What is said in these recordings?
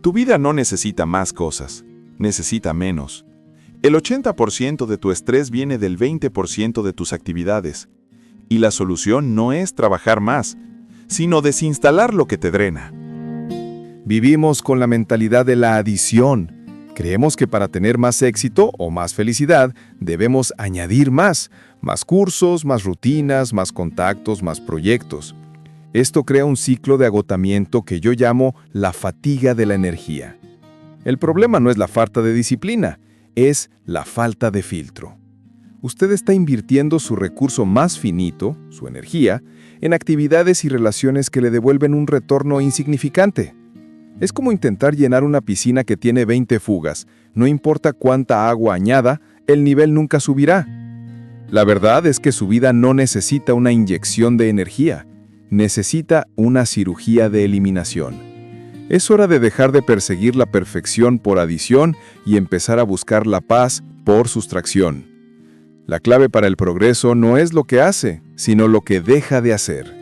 Tu vida no necesita más cosas, necesita menos. El 80% de tu estrés viene del 20% de tus actividades. Y la solución no es trabajar más, sino desinstalar lo que te drena. Vivimos con la mentalidad de la adición. Creemos que para tener más éxito o más felicidad, debemos añadir más cursos, más rutinas, más contactos, más proyectos. Esto crea un ciclo de agotamiento que yo llamo la fatiga de la energía. El problema no es la falta de disciplina, es la falta de filtro. Usted está invirtiendo su recurso más finito, su energía, en actividades y relaciones que le devuelven un retorno insignificante. Es como intentar llenar una piscina que tiene 20 fugas. No importa cuánta agua añada, el nivel nunca subirá. La verdad es que su vida no necesita una inyección de energía, necesita una cirugía de eliminación. Es hora de dejar de perseguir la perfección por adición y empezar a buscar la paz por sustracción. La clave para el progreso no es lo que hace, sino lo que deja de hacer.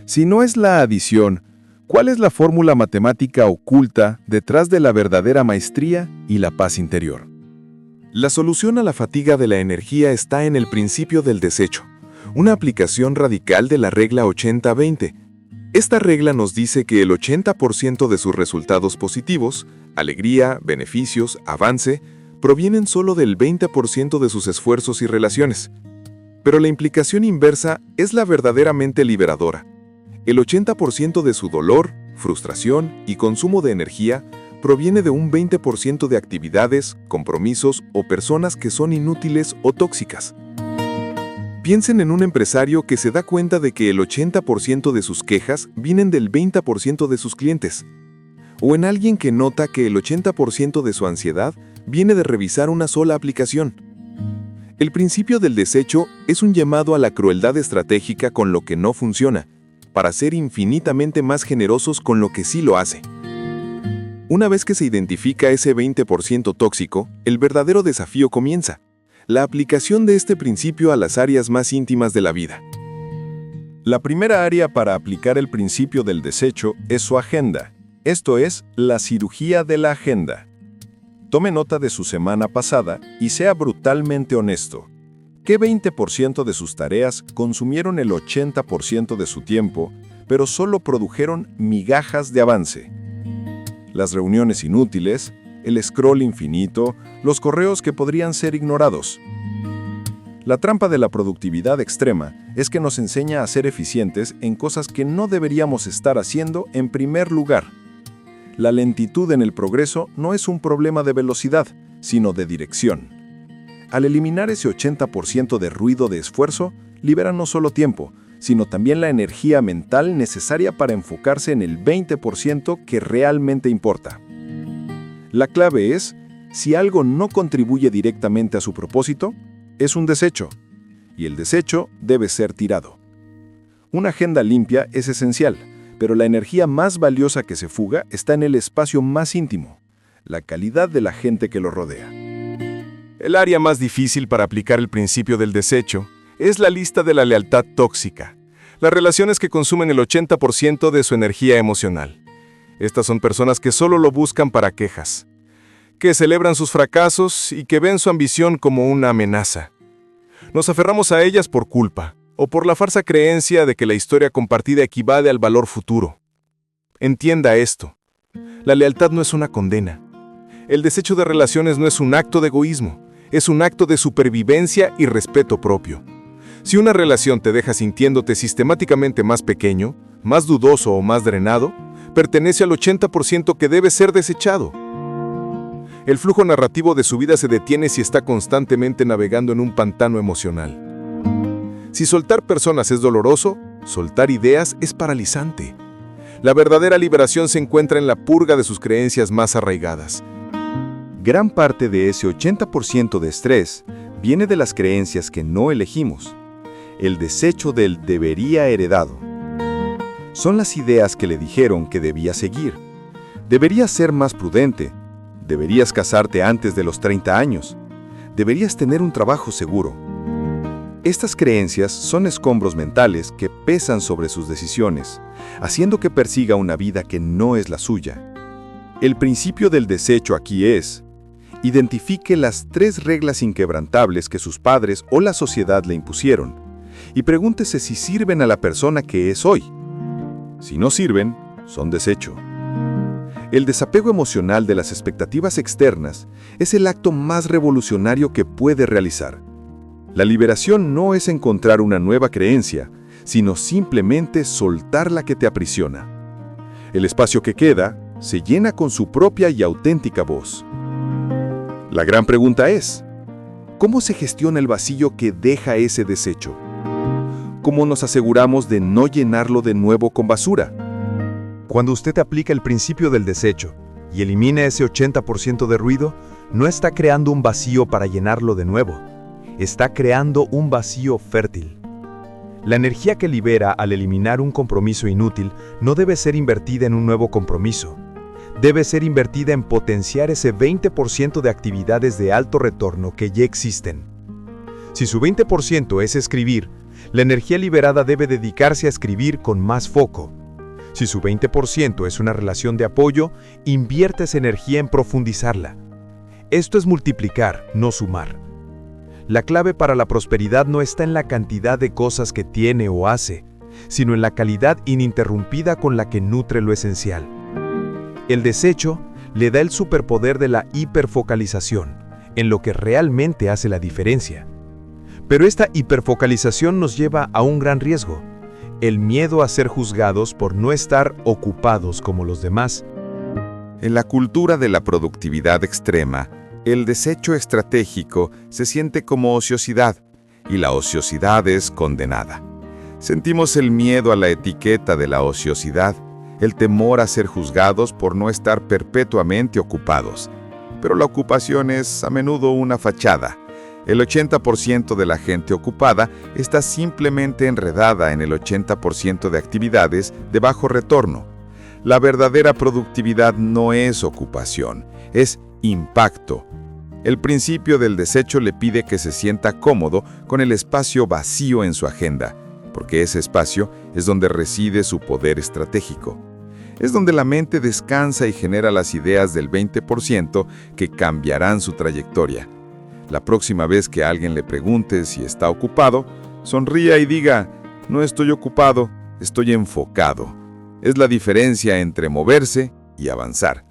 Si no es la adición, ¿cuál es la fórmula matemática oculta detrás de la verdadera maestría y la paz interior? La solución a la fatiga de la energía está en el principio del desecho, una aplicación radical de la regla 80-20. Esta regla nos dice que el 80% de sus resultados positivos, alegría, beneficios, avance, provienen solo del 20% de sus esfuerzos y relaciones. Pero la implicación inversa es la verdaderamente liberadora. El 80% de su dolor, frustración y consumo de energía proviene de un 20% de actividades, compromisos o personas que son inútiles o tóxicas. Piensen en un empresario que se da cuenta de que el 80% de sus quejas vienen del 20% de sus clientes. O en alguien que nota que el 80% de su ansiedad viene de revisar una sola aplicación. El principio del desecho es un llamado a la crueldad estratégica con lo que no funciona, para ser infinitamente más generosos con lo que sí lo hace. Una vez que se identifica ese 20% tóxico, el verdadero desafío comienza: la aplicación de este principio a las áreas más íntimas de la vida. La primera área para aplicar el principio del desecho es su agenda, esto es, la cirugía de la agenda. Tome nota de su semana pasada y sea brutalmente honesto. ¿Qué 20% de sus tareas consumieron el 80% de su tiempo, pero solo produjeron migajas de avance? Las reuniones inútiles, el scroll infinito, los correos que podrían ser ignorados. La trampa de la productividad extrema es que nos enseña a ser eficientes en cosas que no deberíamos estar haciendo en primer lugar. La lentitud en el progreso no es un problema de velocidad, sino de dirección. Al eliminar ese 80% de ruido de esfuerzo, libera no solo tiempo, sino también la energía mental necesaria para enfocarse en el 20% que realmente importa. La clave es, si algo no contribuye directamente a su propósito, es un desecho, y el desecho debe ser tirado. Una agenda limpia es esencial, pero la energía más valiosa que se fuga está en el espacio más íntimo, la calidad de la gente que lo rodea. El área más difícil para aplicar el principio del desecho es la lista de la lealtad tóxica, las relaciones que consumen el 80% de su energía emocional. Estas son personas que solo lo buscan para quejas, que celebran sus fracasos y que ven su ambición como una amenaza. Nos aferramos a ellas por culpa, o por la falsa creencia de que la historia compartida equivale al valor futuro. Entienda esto. La lealtad no es una condena. El desecho de relaciones no es un acto de egoísmo, es un acto de supervivencia y respeto propio. Si una relación te deja sintiéndote sistemáticamente más pequeño, más dudoso o más drenado, pertenece al 80% que debe ser desechado. El flujo narrativo de su vida se detiene si está constantemente navegando en un pantano emocional. Si soltar personas es doloroso, soltar ideas es paralizante. La verdadera liberación se encuentra en la purga de sus creencias más arraigadas. Gran parte de ese 80% de estrés viene de las creencias que no elegimos. El desecho del debería heredado. Son las ideas que le dijeron que debía seguir. Deberías ser más prudente. Deberías casarte antes de los 30 años. Deberías tener un trabajo seguro. Estas creencias son escombros mentales que pesan sobre sus decisiones, haciendo que persiga una vida que no es la suya. El principio del desecho aquí es: identifique las 3 reglas inquebrantables que sus padres o la sociedad le impusieron y pregúntese si sirven a la persona que es hoy. Si no sirven, son desecho. El desapego emocional de las expectativas externas es el acto más revolucionario que puede realizar. La liberación no es encontrar una nueva creencia, sino simplemente soltar la que te aprisiona. El espacio que queda se llena con su propia y auténtica voz. La gran pregunta es: ¿cómo se gestiona el vacío que deja ese desecho? ¿Cómo nos aseguramos de no llenarlo de nuevo con basura? Cuando usted aplica el principio del desecho y elimina ese 80% de ruido, no está creando un vacío para llenarlo de nuevo. Está creando un vacío fértil. La energía que libera al eliminar un compromiso inútil no debe ser invertida en un nuevo compromiso. Debe ser invertida en potenciar ese 20% de actividades de alto retorno que ya existen. Si su 20% es escribir, la energía liberada debe dedicarse a escribir con más foco. Si su 20% es una relación de apoyo, invierte esa energía en profundizarla. Esto es multiplicar, no sumar. La clave para la prosperidad no está en la cantidad de cosas que tiene o hace, sino en la calidad ininterrumpida con la que nutre lo esencial. El desecho le da el superpoder de la hiperfocalización, en lo que realmente hace la diferencia. Pero esta hiperfocalización nos lleva a un gran riesgo: el miedo a ser juzgados por no estar ocupados como los demás. En la cultura de la productividad extrema, el desecho estratégico se siente como ociosidad, y la ociosidad es condenada. Sentimos el miedo a la etiqueta de la ociosidad, el temor a ser juzgados por no estar perpetuamente ocupados. Pero la ocupación es a menudo una fachada. El 80% de la gente ocupada está simplemente enredada en el 80% de actividades de bajo retorno. La verdadera productividad no es ocupación, es impacto. El principio del desecho le pide que se sienta cómodo con el espacio vacío en su agenda, porque ese espacio es donde reside su poder estratégico. Es donde la mente descansa y genera las ideas del 20% que cambiarán su trayectoria. La próxima vez que alguien le pregunte si está ocupado, sonría y diga: no estoy ocupado, estoy enfocado. Es la diferencia entre moverse y avanzar.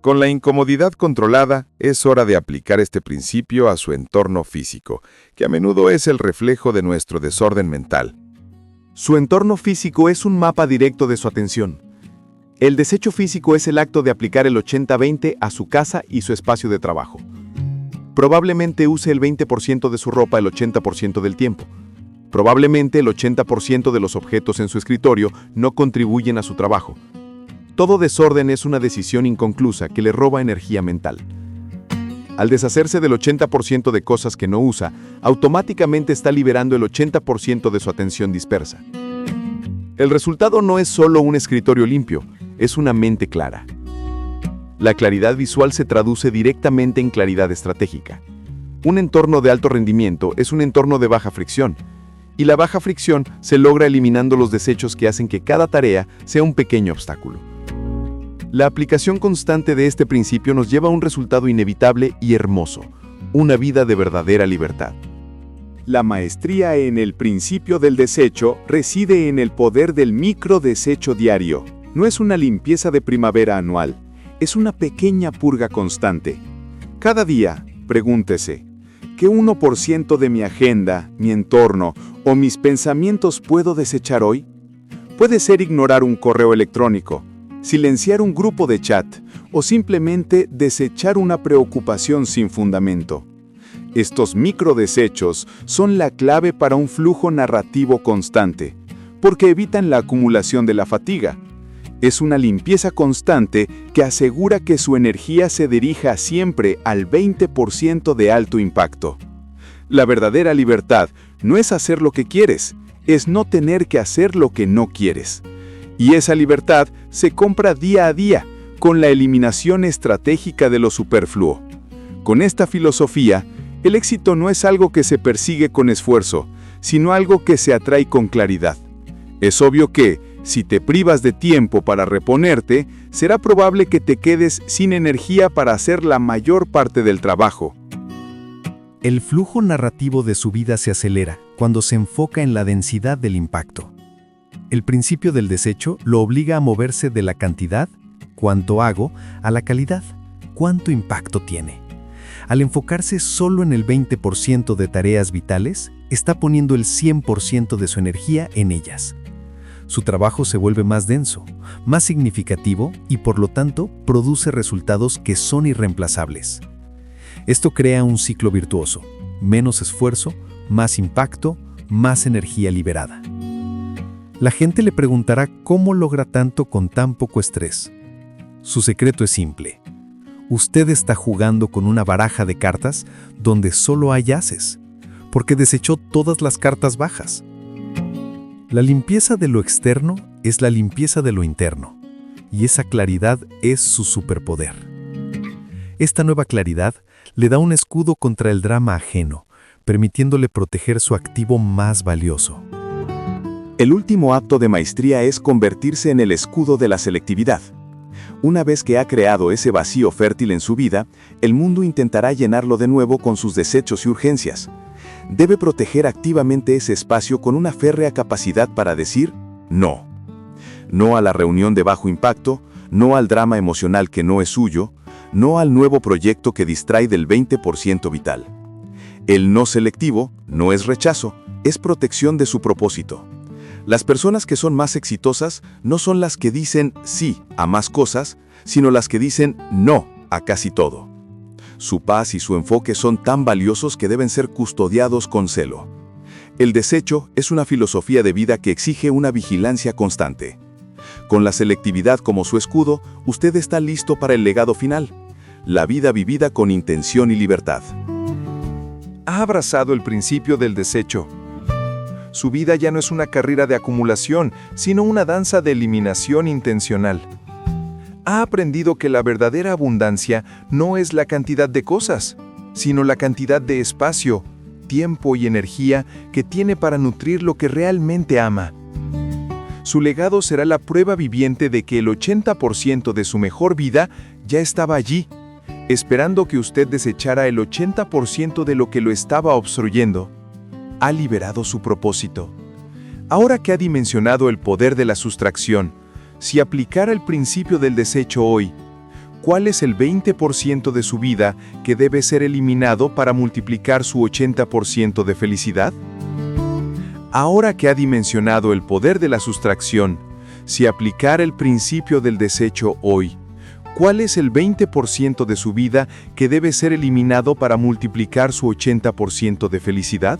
Con la incomodidad controlada, es hora de aplicar este principio a su entorno físico, que a menudo es el reflejo de nuestro desorden mental. Su entorno físico es un mapa directo de su atención. El desecho físico es el acto de aplicar el 80-20 a su casa y su espacio de trabajo. Probablemente use el 20% de su ropa el 80% del tiempo. Probablemente el 80% de los objetos en su escritorio no contribuyen a su trabajo. Todo desorden es una decisión inconclusa que le roba energía mental. Al deshacerse del 80% de cosas que no usa, automáticamente está liberando el 80% de su atención dispersa. El resultado no es solo un escritorio limpio, es una mente clara. La claridad visual se traduce directamente en claridad estratégica. Un entorno de alto rendimiento es un entorno de baja fricción, y la baja fricción se logra eliminando los desechos que hacen que cada tarea sea un pequeño obstáculo. La aplicación constante de este principio nos lleva a un resultado inevitable y hermoso: una vida de verdadera libertad. La maestría en el principio del desecho reside en el poder del microdesecho diario. No es una limpieza de primavera anual, es una pequeña purga constante. Cada día, pregúntese: ¿qué 1% de mi agenda, mi entorno o mis pensamientos puedo desechar hoy? Puede ser ignorar un correo electrónico, silenciar un grupo de chat o simplemente desechar una preocupación sin fundamento. Estos microdesechos son la clave para un flujo narrativo constante, porque evitan la acumulación de la fatiga. Es una limpieza constante que asegura que su energía se dirija siempre al 20% de alto impacto. La verdadera libertad no es hacer lo que quieres, es no tener que hacer lo que no quieres. Y esa libertad se compra día a día, con la eliminación estratégica de lo superfluo. Con esta filosofía, el éxito no es algo que se persigue con esfuerzo, sino algo que se atrae con claridad. Es obvio que, Si te privas de tiempo para reponerte, será probable que te quedes sin energía para hacer la mayor parte del trabajo. El flujo narrativo de su vida se acelera cuando se enfoca en la densidad del impacto. El principio del desecho lo obliga a moverse de la cantidad, cuánto hago, a la calidad, cuánto impacto tiene. Al enfocarse solo en el 20% de tareas vitales, está poniendo el 100% de su energía en ellas. Su trabajo se vuelve más denso, más significativo y por lo tanto produce resultados que son irreemplazables. Esto crea un ciclo virtuoso: menos esfuerzo, más impacto, más energía liberada. La gente le preguntará cómo logra tanto con tan poco estrés. Su secreto es simple. Usted está jugando con una baraja de cartas donde solo hay ases, porque desechó todas las cartas bajas. La limpieza de lo externo es la limpieza de lo interno, y esa claridad es su superpoder. Esta nueva claridad le da un escudo contra el drama ajeno, permitiéndole proteger su activo más valioso. El último acto de maestría es convertirse en el escudo de la selectividad. Una vez que ha creado ese vacío fértil en su vida, el mundo intentará llenarlo de nuevo con sus desechos y urgencias. Debe proteger activamente ese espacio con una férrea capacidad para decir no. No a la reunión de bajo impacto, no al drama emocional que no es suyo, no al nuevo proyecto que distrae del 20% vital. El no selectivo no es rechazo, es protección de su propósito. Las personas que son más exitosas no son las que dicen sí a más cosas, sino las que dicen no a casi todo. Su paz y su enfoque son tan valiosos que deben ser custodiados con celo. El desecho es una filosofía de vida que exige una vigilancia constante. Con la selectividad como su escudo, usted está listo para el legado final, la vida vivida con intención y libertad. Ha abrazado el principio del desecho. Su vida ya no es una carrera de acumulación, sino una danza de eliminación intencional. Ha aprendido que la verdadera abundancia no es la cantidad de cosas, sino la cantidad de espacio, tiempo y energía que tiene para nutrir lo que realmente ama. Su legado será la prueba viviente de que el 80% de su mejor vida ya estaba allí, esperando que usted desechara el 80% de lo que lo estaba obstruyendo. Ha liberado su propósito. Ahora que ha dimensionado el poder de la sustracción, si aplicara el principio del desecho hoy, ¿cuál es el 20% de su vida que debe ser eliminado para multiplicar su 80% de felicidad? Ahora que ha dimensionado el poder de la sustracción, si aplicara el principio del desecho hoy, ¿cuál es el 20% de su vida que debe ser eliminado para multiplicar su 80% de felicidad?